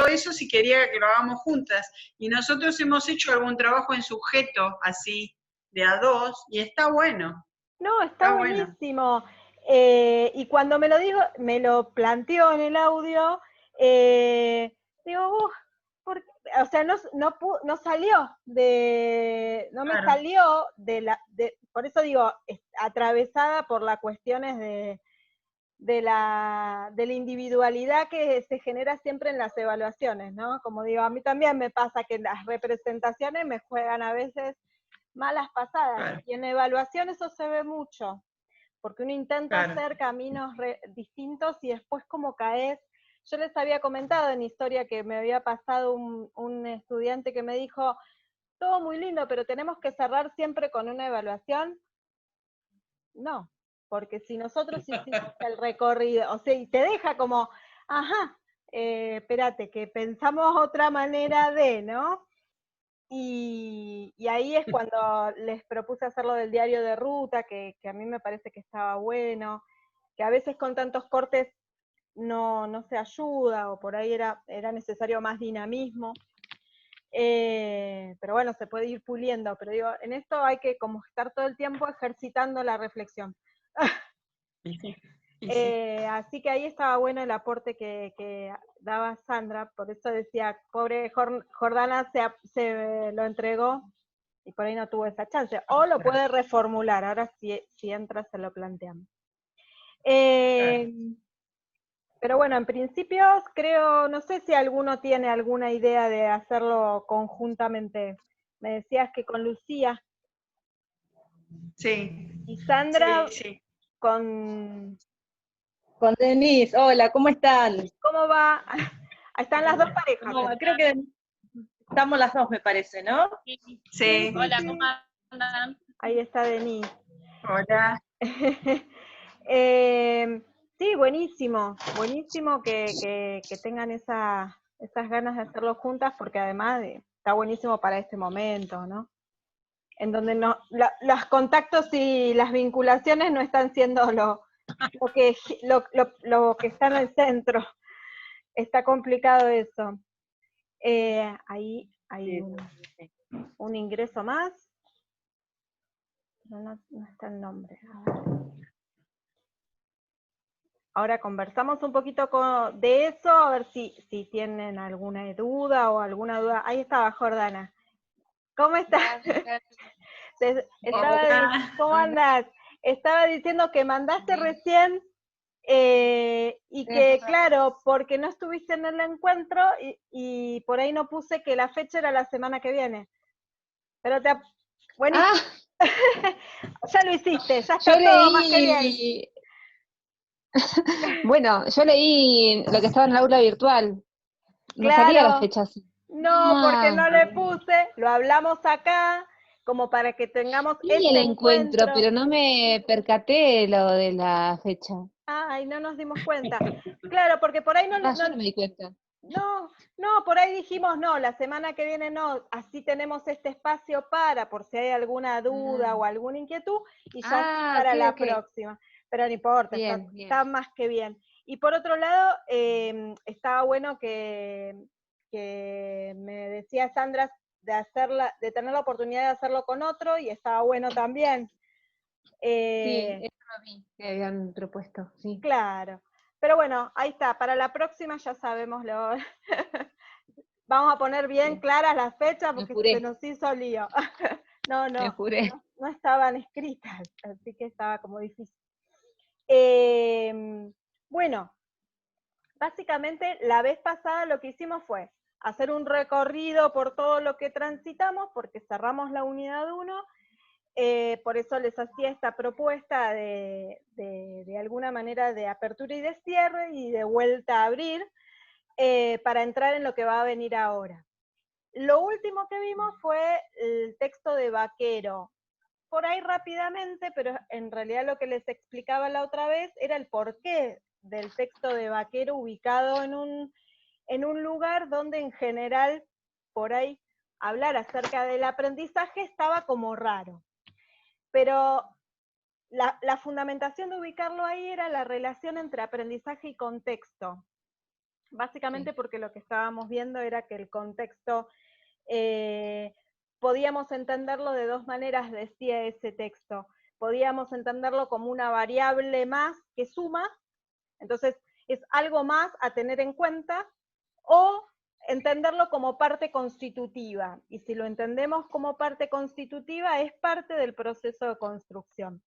eso si quería que lo hagamos juntas. Y nosotros hemos hecho algún trabajo en sujeto, así, de a dos, y está bueno. No, está buenísimo. Y cuando me lo digo, me lo planteó en el audio, digo, o sea, no salió no me salió por eso digo, atravesada por las cuestiones de la individualidad que se genera siempre en las evaluaciones, ¿no? Como digo, a mí también me pasa que las representaciones me juegan a veces malas pasadas, y en evaluación eso se ve mucho, porque uno intenta hacer caminos distintos y después como caes. Yo les había comentado en historia que me había pasado un estudiante que me dijo, todo muy lindo, pero tenemos que cerrar siempre con una evaluación. No, porque si nosotros hicimos el recorrido, o sea, y te deja como, ajá, espérate, que pensamos otra manera de, ¿no? Y ahí es cuando les propuse hacerlo del diario de ruta, que a mí me parece que estaba bueno, que a veces con tantos cortes no se ayuda, o por ahí era necesario más dinamismo. Pero bueno, se puede ir puliendo, pero digo, en esto hay que como estar todo el tiempo ejercitando la reflexión. Así que ahí estaba bueno el aporte que daba Sandra, por eso decía, pobre Jordana se lo entregó y por ahí no tuvo esa chance, o lo puede reformular, ahora si entra se lo planteamos. Pero bueno, en principio creo, no sé si alguno tiene alguna idea de hacerlo conjuntamente. Me decías que con Lucía. Sí. Y Sandra sí. con Denise. Hola, ¿cómo están? ¿Cómo va? Están las dos parejas. Creo que estamos las dos, me parece, ¿no? Sí. Hola, ¿cómo andan? Ahí está Denise. Hola. Sí, buenísimo que tengan esas ganas de hacerlo juntas, porque además está buenísimo para este momento, ¿no? En donde los contactos y las vinculaciones no están siendo lo que está en el centro. Está complicado eso. Ahí hay un ingreso más. No está el nombre. A ver. Ahora conversamos un poquito de eso, a ver si tienen alguna duda o alguna duda. Ahí estaba Jordana. ¿Cómo estás? ¿Cómo andás? Estaba diciendo que mandaste recién y que, claro, porque no estuviste en el encuentro y por ahí no puse que la fecha era la semana que viene. Pero buenísimo. Ya lo hiciste, ya está todo más que bien. Bueno, yo leí lo que estaba en el aula virtual. No salía la fecha así. No, porque no le puse, lo hablamos acá, como para que tengamos el encuentro, pero no me percaté lo de la fecha. Ay, no nos dimos cuenta. Claro, porque por ahí yo no me di cuenta. No, por ahí dijimos no, la semana que viene no, así tenemos este espacio por si hay alguna duda o alguna inquietud, y ya para la próxima. Pero no importa, está más que bien. Y por otro lado, estaba bueno que me decía Sandra de tener la oportunidad de hacerlo con otro, y estaba bueno también. Sí, eso lo vi, que habían propuesto, sí. Claro. Pero bueno, ahí está, para la próxima ya sabemos Vamos a poner bien claras las fechas porque se nos hizo lío. No estaban escritas, así que estaba como difícil. Bueno, básicamente la vez pasada lo que hicimos fue hacer un recorrido por todo lo que transitamos, porque cerramos la unidad 1, por eso les hacía esta propuesta de alguna manera de apertura y de cierre y de vuelta a abrir, para entrar en lo que va a venir ahora. Lo último que vimos fue el texto de Vaquero. Por ahí rápidamente, pero en realidad lo que les explicaba la otra vez era el porqué del texto de Vaquero ubicado en un lugar donde en general, por ahí, hablar acerca del aprendizaje estaba como raro. Pero la fundamentación de ubicarlo ahí era la relación entre aprendizaje y contexto. básicamente porque lo que estábamos viendo era que el contexto podíamos entenderlo de dos maneras, decía ese texto. Podíamos entenderlo como una variable más que suma, entonces es algo más a tener en cuenta, o entenderlo como parte constitutiva, y si lo entendemos como parte constitutiva, es parte del proceso de construcción.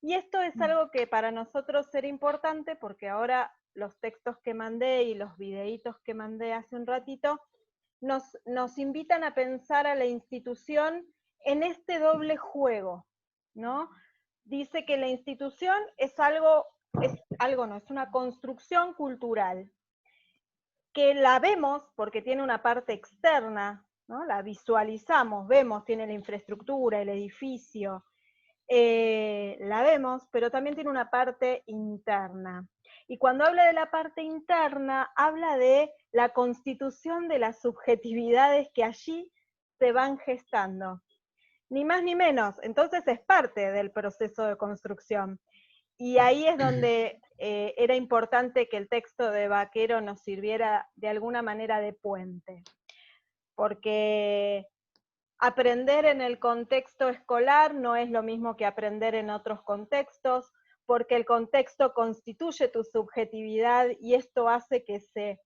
Y esto es algo que para nosotros era importante, porque ahora los textos que mandé y los videitos que mandé hace un ratito, nos invitan a pensar a la institución en este doble juego, ¿no? Dice que la institución es una construcción cultural, que la vemos porque tiene una parte externa, ¿no? La visualizamos, vemos, tiene la infraestructura, el edificio, la vemos, pero también tiene una parte interna. Y cuando habla de la parte interna, habla de la constitución de las subjetividades que allí se van gestando. Ni más ni menos, entonces es parte del proceso de construcción. Y ahí es donde era importante que el texto de Baquero nos sirviera de alguna manera de puente. Porque aprender en el contexto escolar no es lo mismo que aprender en otros contextos, porque el contexto constituye tu subjetividad y esto hace que se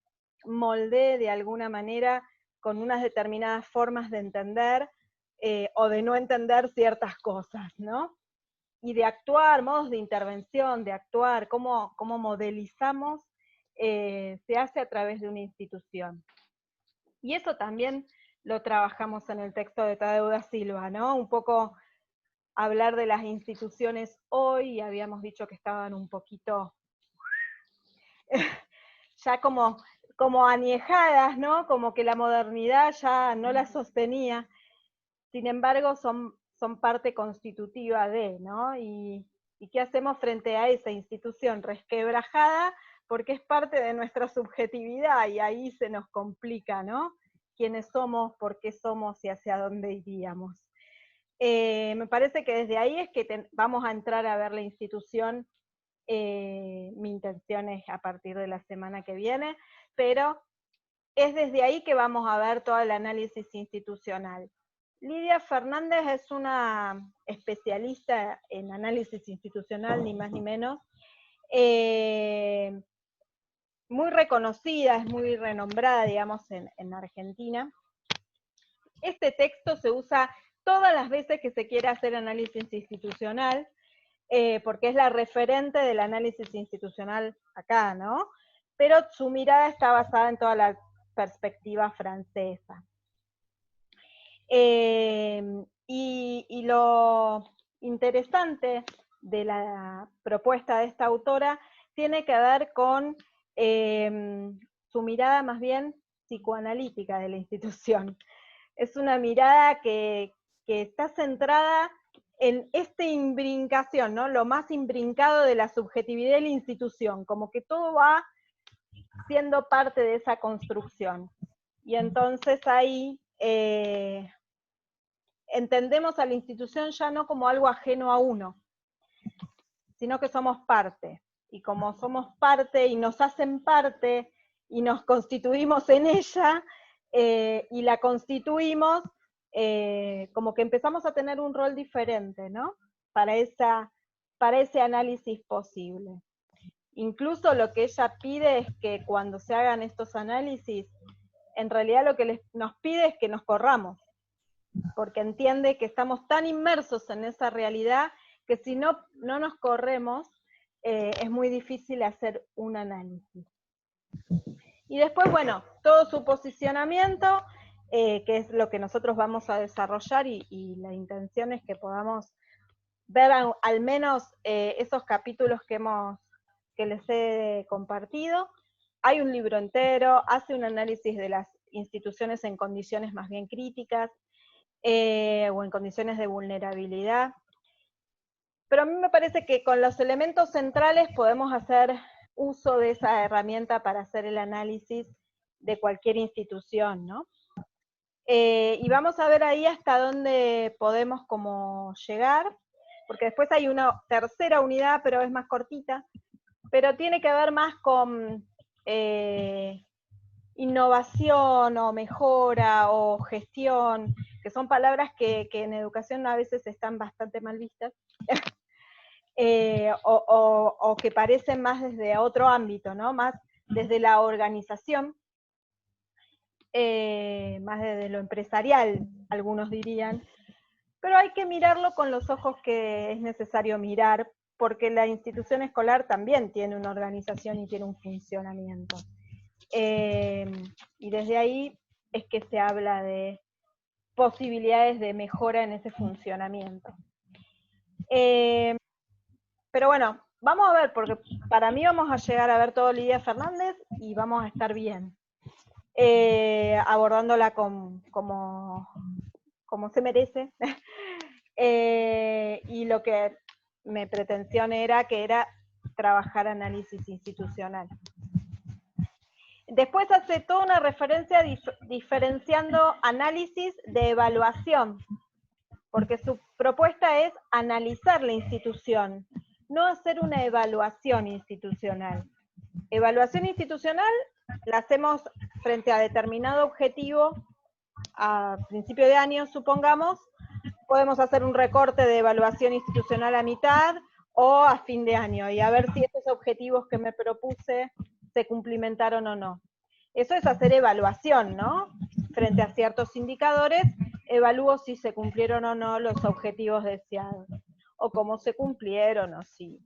moldee de alguna manera con unas determinadas formas de entender o de no entender ciertas cosas, ¿no? Y de actuar, modos de intervención, de actuar, cómo modelizamos, se hace a través de una institución. Y eso también lo trabajamos en el texto de Tadeu da Silva, ¿no? Un poco hablar de las instituciones hoy, habíamos dicho que estaban un poquito ya como añejadas, ¿no? Como que la modernidad ya no las sostenía, sin embargo son parte constitutiva de, ¿no? ¿Y qué hacemos frente a esa institución resquebrajada? Porque es parte de nuestra subjetividad y ahí se nos complica, ¿no? Quiénes somos, por qué somos y hacia dónde iríamos. Me parece que desde ahí es que vamos a entrar a ver la institución. Mi intención es a partir de la semana que viene, pero es desde ahí que vamos a ver todo el análisis institucional. Lidia Fernández es una especialista en análisis institucional, ni más ni menos, muy reconocida, es muy renombrada, digamos, en Argentina. Este texto se usa todas las veces que se quiere hacer análisis institucional, porque es la referente del análisis institucional acá, ¿no? Pero su mirada está basada en toda la perspectiva francesa. Y lo interesante de la propuesta de esta autora tiene que ver con su mirada más bien psicoanalítica de la institución. Es una mirada que está centrada en esta imbrincación, ¿no? Lo más imbrincado de la subjetividad de la institución, como que todo va siendo parte de esa construcción. Y entonces ahí entendemos a la institución ya no como algo ajeno a uno, sino que somos parte. Y como somos parte y nos hacen parte y nos constituimos en ella y la constituimos, como que empezamos a tener un rol diferente, ¿no? Para ese análisis posible. Incluso lo que ella pide es que cuando se hagan estos análisis, en realidad lo que nos pide es que nos corramos, porque entiende que estamos tan inmersos en esa realidad que si no nos corremos, es muy difícil hacer un análisis. Y después, bueno, todo su posicionamiento, que es lo que nosotros vamos a desarrollar, y la intención es que podamos ver al menos esos capítulos que les he compartido. Hay un libro entero, hace un análisis de las instituciones en condiciones más bien críticas, o en condiciones de vulnerabilidad. Pero a mí me parece que con los elementos centrales podemos hacer uso de esa herramienta para hacer el análisis de cualquier institución, ¿no? Y vamos a ver ahí hasta dónde podemos como llegar, porque después hay una tercera unidad, pero es más cortita, pero tiene que ver más con innovación o mejora o gestión, que son palabras que en educación a veces están bastante mal vistas, o que parecen más desde otro ámbito, ¿no? Más desde la organización, más desde lo empresarial, algunos dirían, pero hay que mirarlo con los ojos que es necesario mirar, porque la institución escolar también tiene una organización y tiene un funcionamiento. Y desde ahí es que se habla de posibilidades de mejora en ese funcionamiento. Pero bueno, vamos a ver, porque para mí vamos a llegar a ver todo Lidia Fernández y vamos a estar bien, abordándola como se merece. Y lo que mi pretensión era trabajar análisis institucional. Después hace toda una referencia diferenciando análisis de evaluación, porque su propuesta es analizar la institución, no hacer una evaluación institucional. Evaluación institucional la hacemos frente a determinado objetivo a principio de año, supongamos, podemos hacer un recorte de evaluación institucional a mitad o a fin de año, y a ver si esos objetivos que me propuse se cumplimentaron o no. Eso es hacer evaluación, ¿no? Frente a ciertos indicadores, evalúo si se cumplieron o no los objetivos deseados, o cómo se cumplieron, o si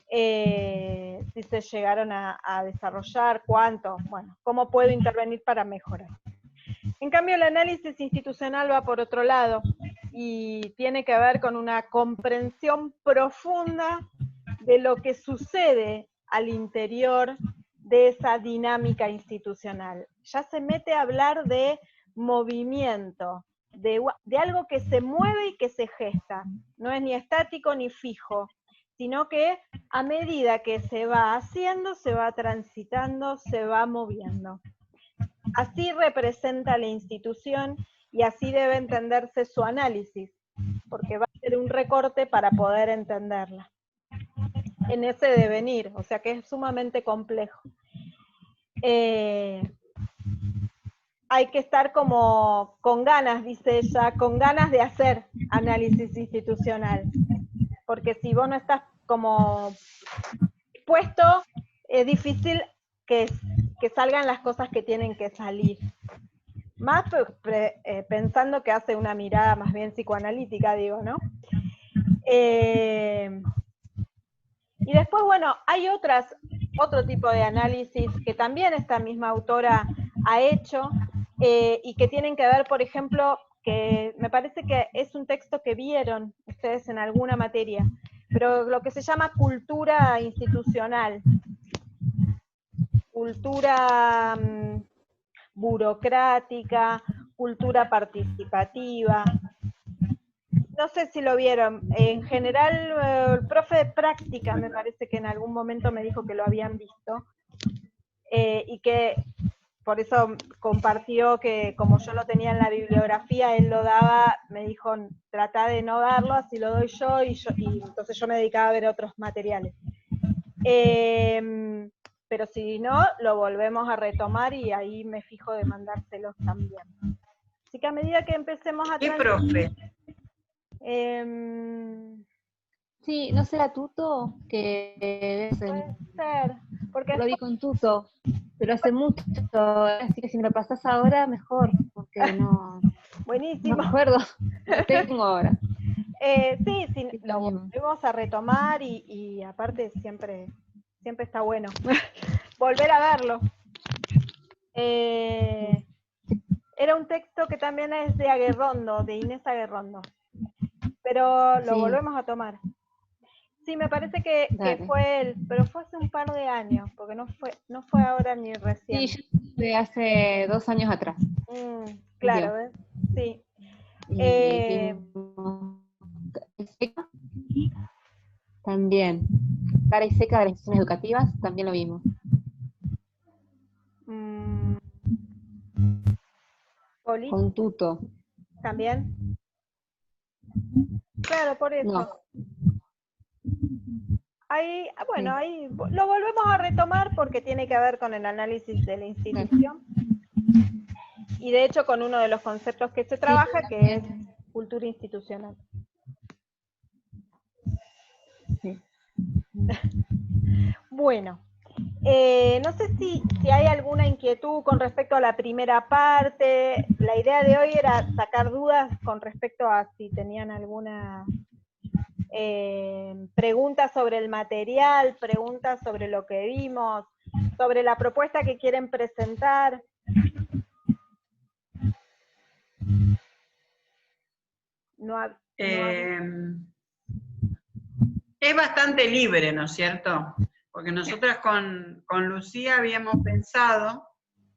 se llegaron a desarrollar, cuánto, bueno, cómo puedo intervenir para mejorar. En cambio, el análisis institucional va por otro lado, y tiene que ver con una comprensión profunda de lo que sucede al interior de esa dinámica institucional. Ya se mete a hablar de movimiento, de algo que se mueve y que se gesta. No es ni estático ni fijo, sino que a medida que se va haciendo, se va transitando, se va moviendo. Así representa la institución y así debe entenderse su análisis, porque va a ser un recorte para poder entenderla en ese devenir, o sea que es sumamente complejo. Hay que estar como con ganas, dice ella, con ganas de hacer análisis institucional, porque si vos no estás como puesto, es difícil que salgan las cosas que tienen que salir. Más pensando que hace una mirada más bien psicoanalítica, digo, ¿no? Y después, bueno, hay otro tipo de análisis que también esta misma autora ha hecho, y que tienen que ver, por ejemplo, que me parece que es un texto que vieron ustedes en alguna materia, pero lo que se llama cultura institucional, cultura burocrática, cultura participativa. No sé si lo vieron. En general, el profe de práctica me parece que en algún momento me dijo que lo habían visto, y que por eso compartió que como yo lo tenía en la bibliografía, él lo daba, me dijo, trata de no darlo, así lo doy yo, y entonces yo me dedicaba a ver otros materiales. Pero si no, lo volvemos a retomar y ahí me fijo de mandárselos también. Así que a medida que empecemos a... ¿Qué profe? Sí, ¿no será Tuto? Que puede ser, porque lo vi con Tuto, pero hace mucho, así que si me lo pasás ahora, mejor, porque no buenísimo. me acuerdo, lo tengo ahora. Sí, lo volvemos a retomar y aparte siempre está bueno volver a verlo. Era un texto que también es de Aguerrondo, de Inés Aguerrondo, pero lo volvemos a tomar. Sí, me parece que fue pero fue hace un par de años, porque no fue ahora ni recién. Sí, de hace 2 años atrás. Claro, ¿ves? Sí. También. Cara y seca de las instituciones educativas, también lo vimos. Con Tuto. ¿También? Claro, por eso. No. ahí, bueno, ahí lo volvemos a retomar porque tiene que ver con el análisis de la institución. Y de hecho con uno de los conceptos que se trabaja, que es cultura institucional. Sí. Bueno, no sé si hay alguna inquietud con respecto a la primera parte. La idea de hoy era sacar dudas con respecto a si tenían alguna pregunta sobre el material, preguntas sobre lo que vimos, sobre la propuesta que quieren presentar. Es bastante libre, ¿no es cierto? Porque nosotras con Lucía habíamos pensado,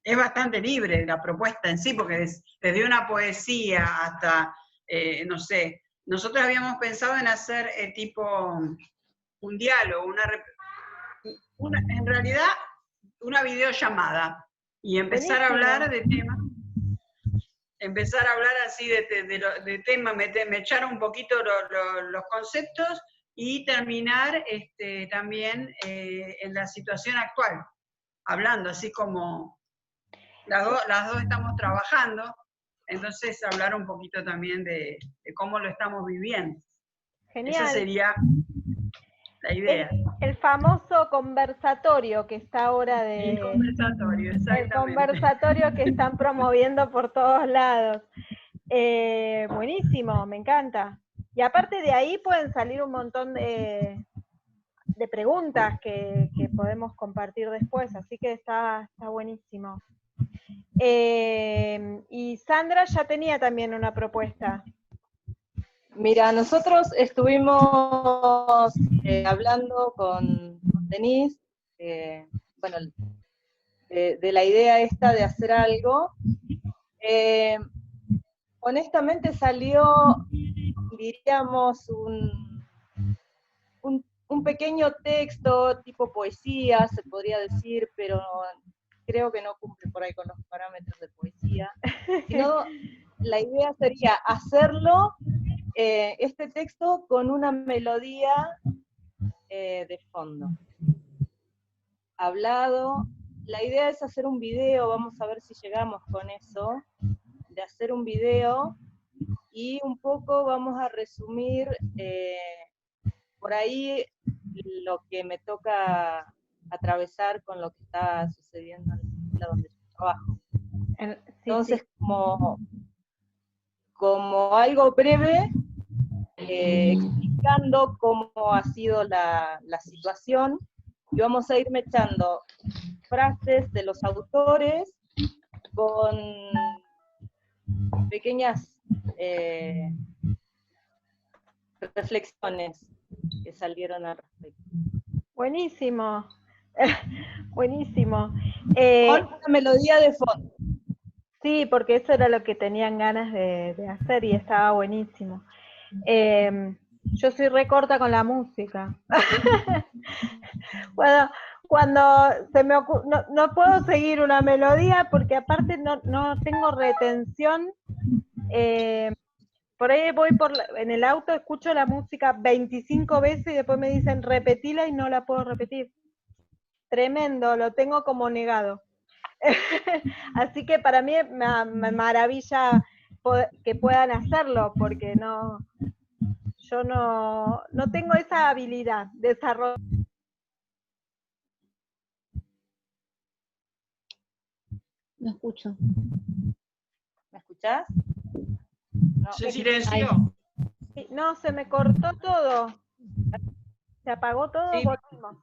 es bastante libre la propuesta en sí, porque desde una poesía hasta, no sé, nosotros habíamos pensado en hacer tipo un diálogo, en realidad una videollamada, y empezar a hablar de temas. Empezar a hablar así de temas, me echar un poquito los conceptos y terminar también en la situación actual, hablando así como las dos estamos trabajando, entonces hablar un poquito también de cómo lo estamos viviendo. Genial. Esa sería la idea. El famoso conversatorio que está ahora de... El conversatorio, exactamente. El conversatorio que están promoviendo por todos lados. Buenísimo, me encanta. Y aparte de ahí pueden salir un montón de preguntas que podemos compartir después, así que está buenísimo. Y Sandra ya tenía también una propuesta. Mira, nosotros estuvimos hablando con Denise, bueno, de la idea esta de hacer algo. Honestamente salió, diríamos, un pequeño texto tipo poesía, se podría decir, pero creo que no cumple por ahí con los parámetros de poesía. Sino, la idea sería hacerlo, este texto, con una melodía de fondo. Hablado. La idea es hacer un video, vamos a ver si llegamos con eso, de hacer un video, y un poco vamos a resumir por ahí lo que me toca atravesar con lo que está sucediendo en la escuela donde yo trabajo. Entonces, sí. Como algo breve, explicando cómo ha sido la situación, y vamos a ir mechando frases de los autores con pequeñas reflexiones que salieron al respecto. Buenísimo, buenísimo. Con una melodía de fondo. Sí, porque eso era lo que tenían ganas de hacer y estaba buenísimo. Yo soy recorta con la música. Bueno, cuando se me no puedo seguir una melodía porque aparte no tengo retención. Por ahí voy en el auto, escucho la música 25 veces y después me dicen repetila y no la puedo repetir. Tremendo, lo tengo como negado. Así que para mí me maravilla que puedan hacerlo, porque yo no tengo esa habilidad de desarrollo. No escucho. ¿Me escuchás? No. Se silenció. No, se me cortó todo. Se apagó todo, sí. Volvimos.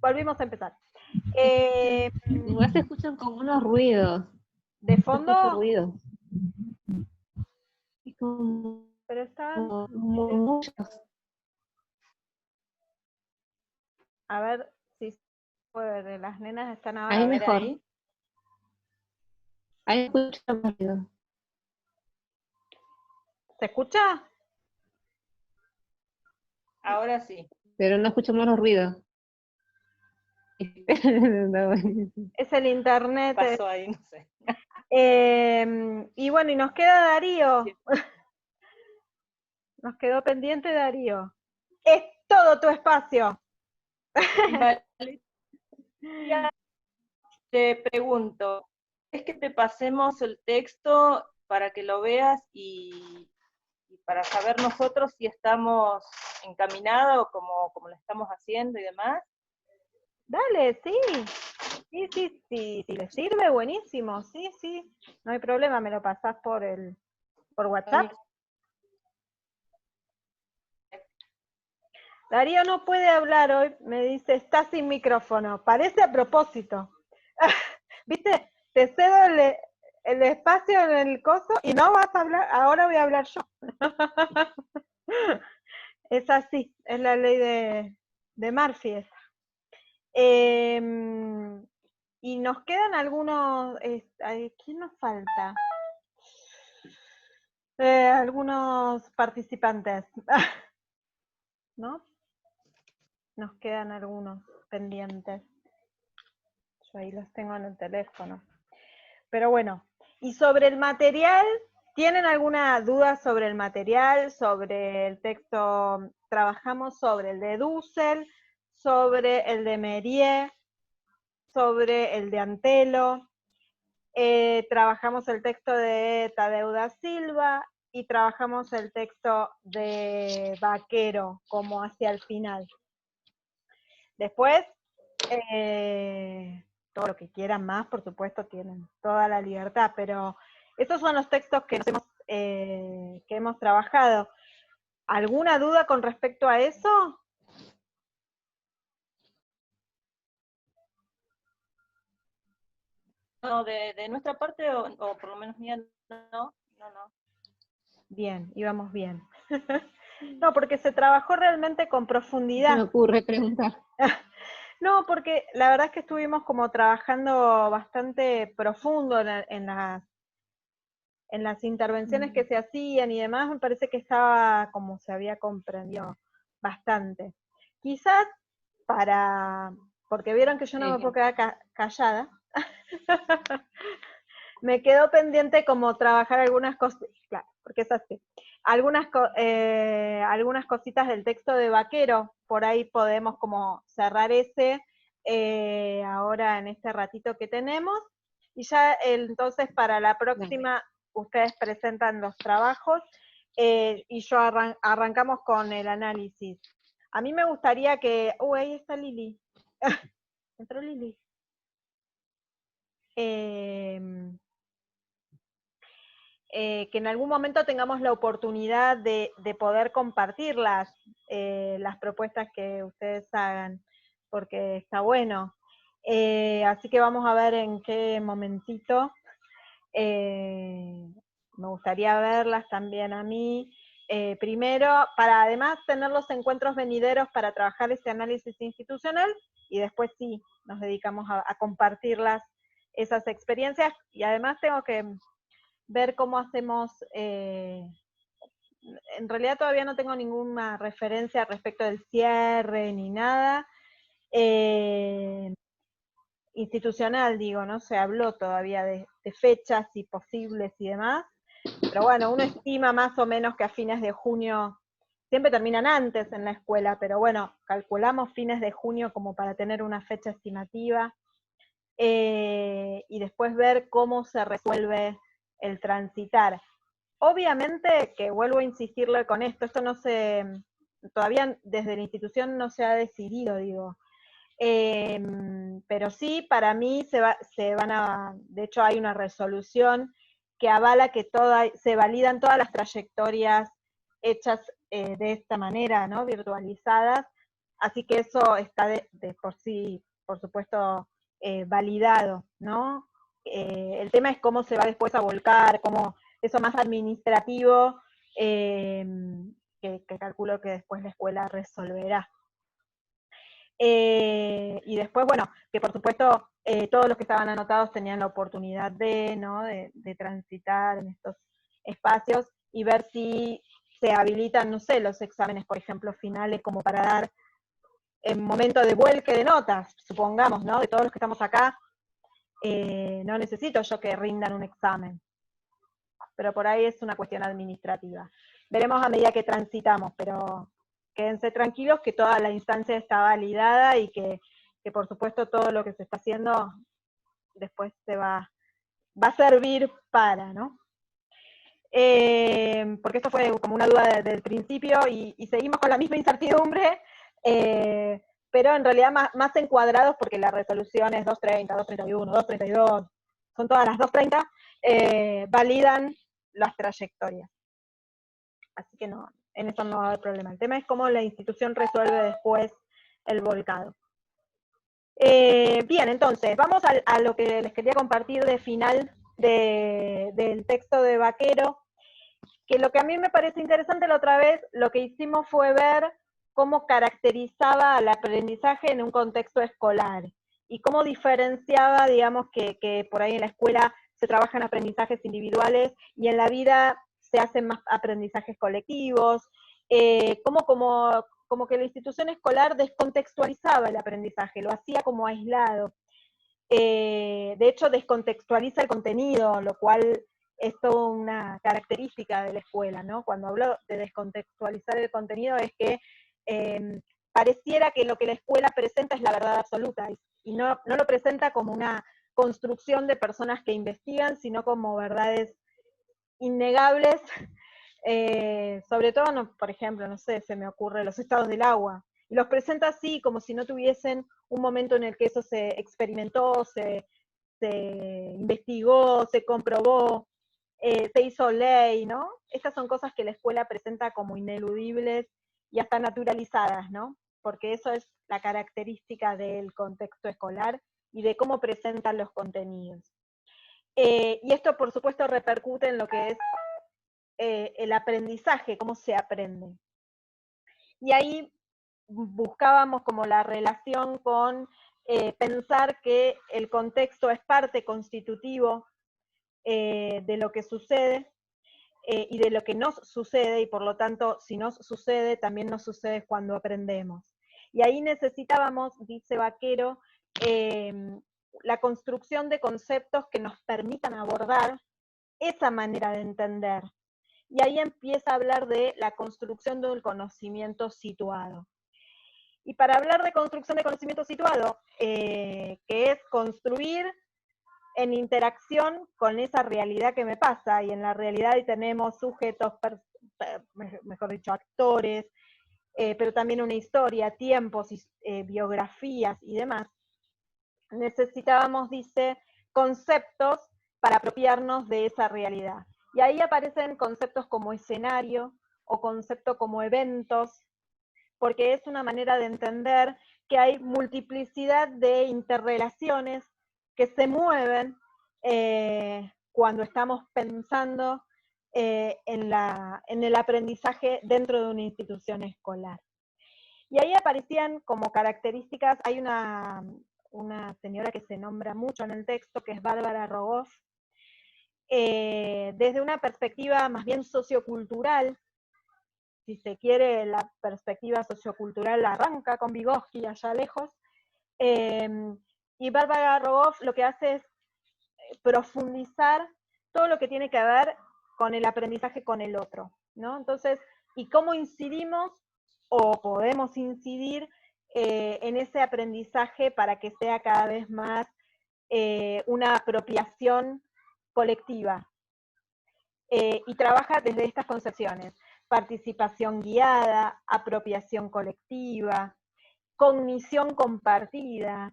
Volvimos a empezar. Igual se escuchan como unos ruidos. ¿De fondo? Ruidos. Pero están muchos. A ver si se puede ver. Las nenas están ahora. Ahí mejor. Ahí escucho más ruido. ¿Se escucha? Ahora sí. Pero no escucho más los ruidos. Es el internet. ¿Qué pasó ahí? No sé. Y bueno, y nos queda Darío. Nos quedó pendiente Darío. todo tu espacio. Valeria, te pregunto, ¿es que te pasemos el texto para que lo veas y para saber nosotros si estamos encaminados como lo estamos haciendo y demás? Dale, sí. Sí, si les sirve, buenísimo. Sí, no hay problema, me lo pasás por WhatsApp. Darío no puede hablar hoy, me dice, está sin micrófono. Parece a propósito. ¿Viste? Te cedo el espacio en el coso y no vas a hablar, ahora voy a hablar yo. Es así, es la ley de Murphy esa. Y nos quedan algunos, ¿quién nos falta? Algunos participantes, ¿no? Nos quedan algunos pendientes. Yo ahí los tengo en el teléfono. Pero bueno, y sobre el material, ¿tienen alguna duda sobre el material, sobre el texto? Trabajamos sobre el de Dussel, sobre el de Mérier, sobre el de Antelo, trabajamos el texto de Tadeu da Silva y trabajamos el texto de Vaquero, como hacia el final. Después, todo lo que quieran más, por supuesto, tienen toda la libertad, pero esos son los textos que hemos trabajado. ¿Alguna duda con respecto a eso? No, de nuestra parte, o por lo menos mía, no. Bien, íbamos bien. No, porque se trabajó realmente con profundidad. Se me ocurre preguntar. No, porque la verdad es que estuvimos como trabajando bastante profundo en las intervenciones que se hacían y demás, me parece que estaba como se había comprendido bastante. Quizás porque vieron que yo no me puedo quedar callada, me quedó pendiente como trabajar algunas cosas, claro, porque es así, algunas cositas del texto de Vaquero, por ahí podemos como cerrar ese ahora en este ratito que tenemos, y ya entonces para la próxima ustedes presentan los trabajos y yo arrancamos con el análisis. A mí me gustaría que, ahí está Lili, entró Lili. Que en algún momento tengamos la oportunidad de poder compartir las propuestas que ustedes hagan, porque está bueno. Así que vamos a ver en qué momentito. Me gustaría verlas también a mí. Primero, para además tener los encuentros venideros para trabajar ese análisis institucional, y después sí, nos dedicamos a compartirlas, esas experiencias, y además tengo que ver cómo hacemos, en realidad todavía no tengo ninguna referencia respecto del cierre ni nada, institucional digo, no se habló todavía de fechas y posibles y demás, pero bueno, uno estima más o menos que a fines de junio, siempre terminan antes en la escuela, pero bueno, calculamos fines de junio como para tener una fecha estimativa, y después ver cómo se resuelve el transitar. Obviamente que vuelvo a insistirle con esto todavía desde la institución no se ha decidido, digo. Pero sí, para mí de hecho hay una resolución que avala que se validan todas las trayectorias hechas de esta manera, ¿no? Virtualizadas, así que eso está de por sí, por supuesto, validado, ¿no? El tema es cómo se va después a volcar, cómo eso más administrativo, que calculo que después la escuela resolverá. Y después, bueno, que por supuesto todos los que estaban anotados tenían la oportunidad de transitar en estos espacios y ver si se habilitan, no sé, los exámenes, por ejemplo, finales, como para dar en momento de vuelque de notas, supongamos, ¿no? De todos los que estamos acá, no necesito yo que rindan un examen, pero por ahí es una cuestión administrativa. Veremos a medida que transitamos, pero quédense tranquilos que toda la instancia está validada y que por supuesto todo lo que se está haciendo después va a servir para, ¿no? Porque esto fue como una duda desde el principio y seguimos con la misma incertidumbre, pero en realidad más encuadrados porque la resolución es 230, 231, 232, son todas las 230, validan las trayectorias. Así que no, en eso no va a haber problema. El tema es cómo la institución resuelve después el volcado. Bien, entonces, vamos a lo que les quería compartir de final del texto de Baquero, que lo que a mí me parece interesante la otra vez, lo que hicimos fue ver cómo caracterizaba el aprendizaje en un contexto escolar, y cómo diferenciaba, digamos, que por ahí en la escuela se trabajan aprendizajes individuales, y en la vida se hacen más aprendizajes colectivos, como que la institución escolar descontextualizaba el aprendizaje, lo hacía como aislado. De hecho, descontextualiza el contenido, lo cual es toda una característica de la escuela, ¿no? Cuando hablo de descontextualizar el contenido es que pareciera que lo que la escuela presenta es la verdad absoluta, y no lo presenta como una construcción de personas que investigan, sino como verdades innegables, sobre todo, no, por ejemplo, no sé, se me ocurre los estados del agua, y los presenta así, como si no tuviesen un momento en el que eso se experimentó, se investigó, se comprobó, se hizo ley, ¿no? Estas son cosas que la escuela presenta como ineludibles y hasta naturalizadas, ¿no? Porque eso es la característica del contexto escolar y de cómo presentan los contenidos. Y esto, por supuesto, repercute en lo que es el aprendizaje, cómo se aprende. Y ahí buscábamos como la relación con pensar que el contexto es parte constitutivo de lo que sucede y de lo que nos sucede, y por lo tanto, si nos sucede, también nos sucede cuando aprendemos. Y ahí necesitábamos, dice Baquero, la construcción de conceptos que nos permitan abordar esa manera de entender. Y ahí empieza a hablar de la construcción de un conocimiento situado. Y para hablar de construcción de conocimiento situado, que es construir en interacción con esa realidad que me pasa, y en la realidad ahí tenemos sujetos, mejor dicho, actores, pero también una historia, tiempos, biografías y demás. Necesitábamos, dice, conceptos para apropiarnos de esa realidad. Y ahí aparecen conceptos como escenario o conceptos como eventos, porque es una manera de entender que hay multiplicidad de interrelaciones que se mueven cuando estamos pensando en el aprendizaje dentro de una institución escolar. Y ahí aparecían como características, hay una señora que se nombra mucho en el texto, que es Bárbara Rogoff, desde una perspectiva más bien sociocultural. Si se quiere, la perspectiva sociocultural arranca con Vygotsky allá lejos, y Bárbara Rogoff lo que hace es profundizar todo lo que tiene que ver con el aprendizaje con el otro, ¿no? Entonces, y cómo incidimos o podemos incidir en ese aprendizaje para que sea cada vez más una apropiación colectiva. Y trabaja desde estas concepciones: participación guiada, apropiación colectiva, cognición compartida.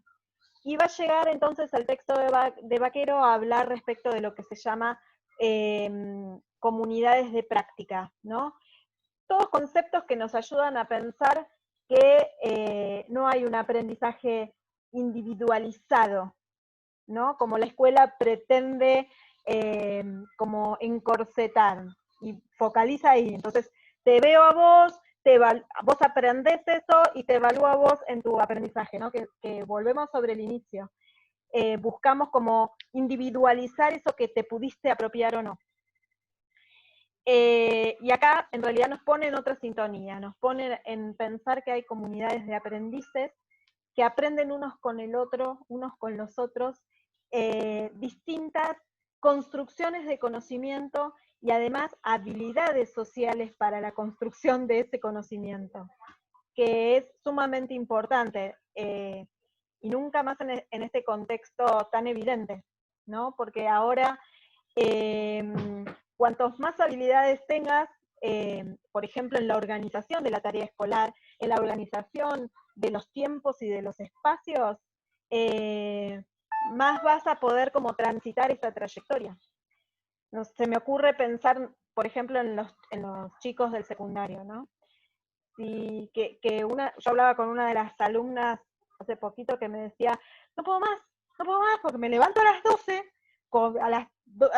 Y va a llegar entonces el texto de Baquero a hablar respecto de lo que se llama comunidades de práctica, ¿no? Todos conceptos que nos ayudan a pensar que no hay un aprendizaje individualizado, ¿no? Como la escuela pretende como encorsetar, y focaliza ahí. Entonces, te veo a vos, vos aprendés eso y te evalúo a vos en tu aprendizaje, ¿no? Que volvemos sobre el inicio. Buscamos como individualizar eso que te pudiste apropiar o no. Y acá en realidad nos pone en otra sintonía, nos pone en pensar que hay comunidades de aprendices que aprenden unos con el otro, unos con los otros, distintas construcciones de conocimiento y además habilidades sociales para la construcción de ese conocimiento. que es sumamente importante, y nunca más en este contexto tan evidente, ¿no? Porque ahora, cuantos más habilidades tengas, por ejemplo, en la organización de la tarea escolar, en la organización de los tiempos y de los espacios, más vas a poder como transitar esa trayectoria. No, se me ocurre pensar, por ejemplo, en los chicos del secundario, ¿no? Y yo hablaba con una de las alumnas hace poquito que me decía, no puedo más, porque me levanto a las 12,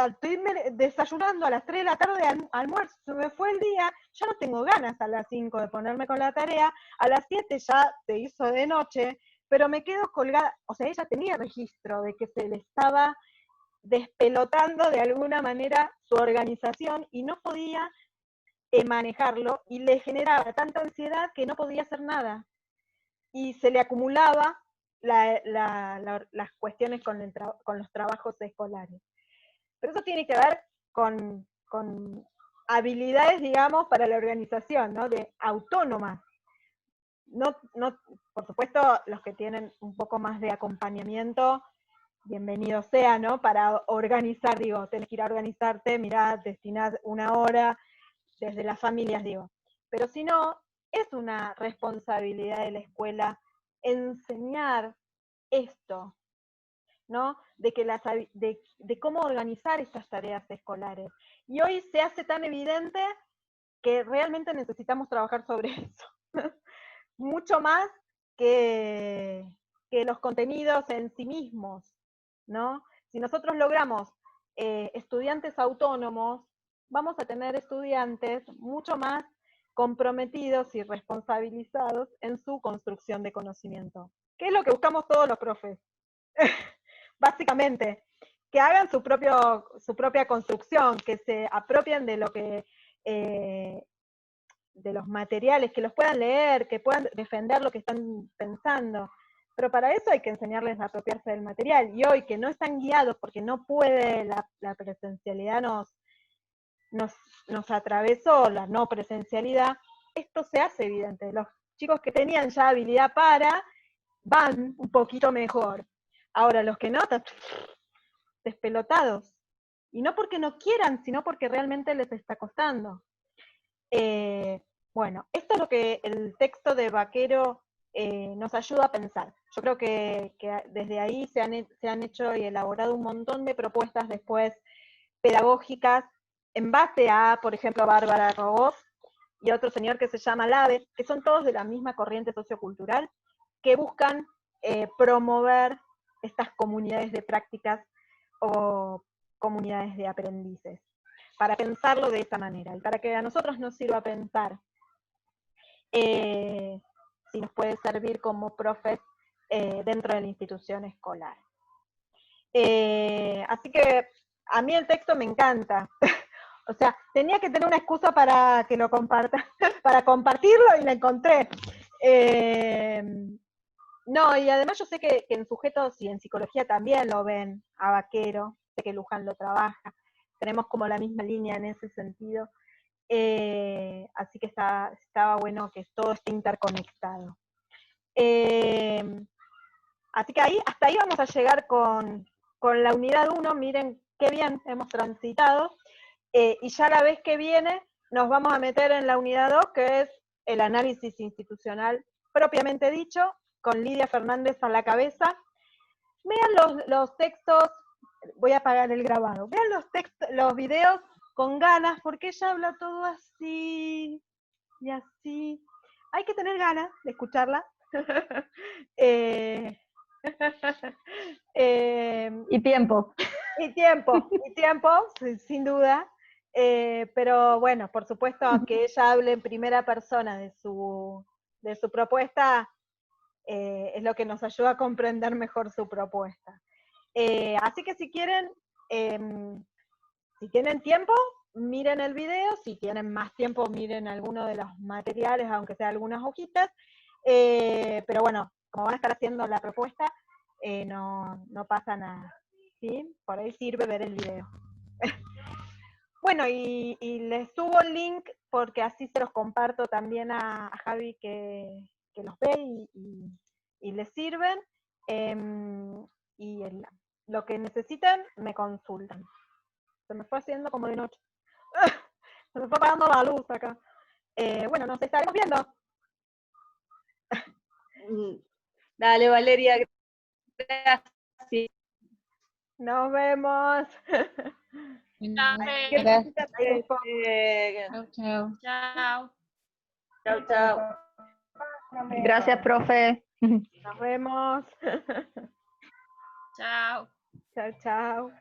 estoy desayunando a las 3 de la tarde, almuerzo, se me fue el día, ya no tengo ganas a las 5 de ponerme con la tarea, a las 7 ya se hizo de noche, pero me quedo colgada, o sea, ella tenía registro de que se le estaba despelotando de alguna manera su organización y no podía manejarlo, y le generaba tanta ansiedad que no podía hacer nada. Y se le acumulaba las cuestiones con los trabajos escolares. Pero eso tiene que ver con habilidades, digamos, para la organización, ¿no? De autónomas. No, por supuesto, los que tienen un poco más de acompañamiento, bienvenido sea, ¿no? Para organizar, digo, tenés que ir a organizarte, mirá, destinás una hora, desde las familias, digo. Pero si no, es una responsabilidad de la escuela enseñar esto, ¿no? De cómo organizar estas tareas escolares. Y hoy se hace tan evidente que realmente necesitamos trabajar sobre eso. Mucho más que los contenidos en sí mismos, ¿no? Si nosotros logramos estudiantes autónomos, vamos a tener estudiantes mucho más comprometidos y responsabilizados en su construcción de conocimiento. ¿Qué es lo que buscamos todos los profes? Básicamente, que hagan su propia construcción, que se apropien de lo que de los materiales, que los puedan leer, que puedan defender lo que están pensando. Pero para eso hay que enseñarles a apropiarse del material. Y hoy que no están guiados porque no puede, la presencialidad nos atravesó, la no presencialidad, esto se hace evidente. Los chicos que tenían ya habilidad van un poquito mejor. Ahora los que no, están despelotados. Y no porque no quieran, sino porque realmente les está costando. Bueno, esto es lo que el texto de Vaquero nos ayuda a pensar. Yo creo que desde ahí se han hecho y elaborado un montón de propuestas después pedagógicas en base a, por ejemplo, Bárbara Rogoff y otro señor que se llama Lave, que son todos de la misma corriente sociocultural, que buscan promover estas comunidades de prácticas o comunidades de aprendices, para pensarlo de esa manera, y para que a nosotros nos sirva pensar si nos puede servir como profes dentro de la institución escolar. Así que a mí el texto me encanta. O sea, tenía que tener una excusa para que lo comparta, para compartirlo, y la encontré. No, y además yo sé que en sujetos y en psicología también lo ven a Vaquero, sé que Luján lo trabaja, tenemos como la misma línea en ese sentido, así que estaba bueno que todo esté interconectado. Así que hasta ahí vamos a llegar con la unidad 1, miren qué bien hemos transitado, y ya la vez que viene nos vamos a meter en la unidad 2, que es el análisis institucional propiamente dicho, con Lidia Fernández a la cabeza. Vean los textos, voy a apagar el grabado, vean los videos con ganas, porque ella habla todo así, y así. Hay que tener ganas de escucharla. Y tiempo. Y tiempo, sin duda. Pero bueno, por supuesto, que ella hable en primera persona de su propuesta, es lo que nos ayuda a comprender mejor su propuesta. Así que si quieren, si tienen tiempo, miren el video, si tienen más tiempo, miren alguno de los materiales, aunque sea algunas hojitas, pero bueno, como van a estar haciendo la propuesta, no pasa nada, ¿sí? Por ahí sirve ver el video. Bueno, y les subo el link porque así se los comparto también a Javi que los ve y les sirven. Y lo que necesiten, me consultan. Se me fue haciendo como de noche. Se me fue apagando la luz acá. Bueno, nos estaremos viendo. Dale, Valeria, gracias. Nos vemos. Gracias. Chao, chao. Chao. Chao, chao. Gracias, profe. Nos vemos. Chao. Chao, chao.